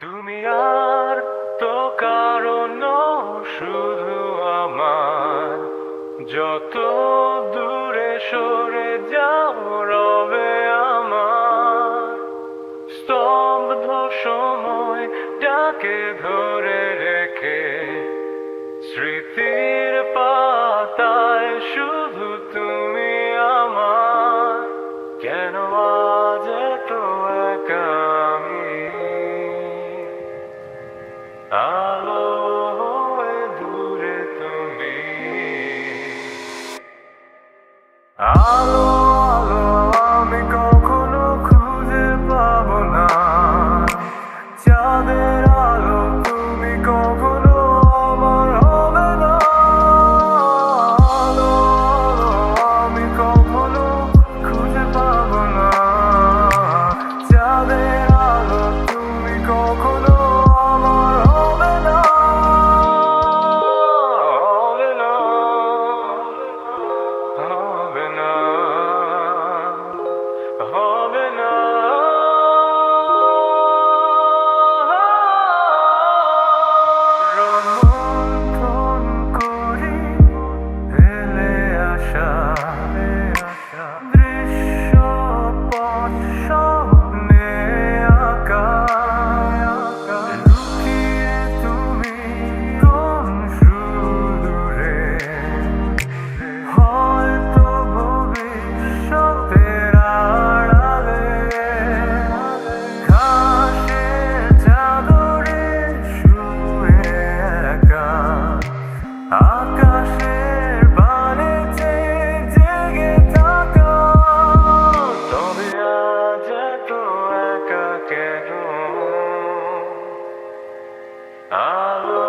তুমি আর তো কারণ শুধু আমার, যত দূরে সরে যাও রবে আমার স্তব্ধ সময়টাকে ধরে রেখে। স্মৃতির পাতায় শুধু তুমি আমার, কেন আজ এত একা আমি? আলো হয়ে দূরে তুমি, আলো আলো আমি কখনো খুঁজে পাবো না। চাঁদের আলো তুমি কখনো আমার হবে না। আলো আলো আমি কখনো খুঁজে পাবো না। চাঁদের আলো তুমি কখনো আমার হবে না। হবে না, হবে না, হবে না। রোমন্থন করি হেলে আসা দৃশ্যপট স্বপ্নে আঁকা। লুকিয়ে তুমি কোন সুদূরে, হয়তো ভবিষ্যতের আড়ালে। ঘাসের চাদরে শুয়ে একা, আকাশের বানে চেয়ে জেগে থাকা। তবে আজ এত একা কেন? আলো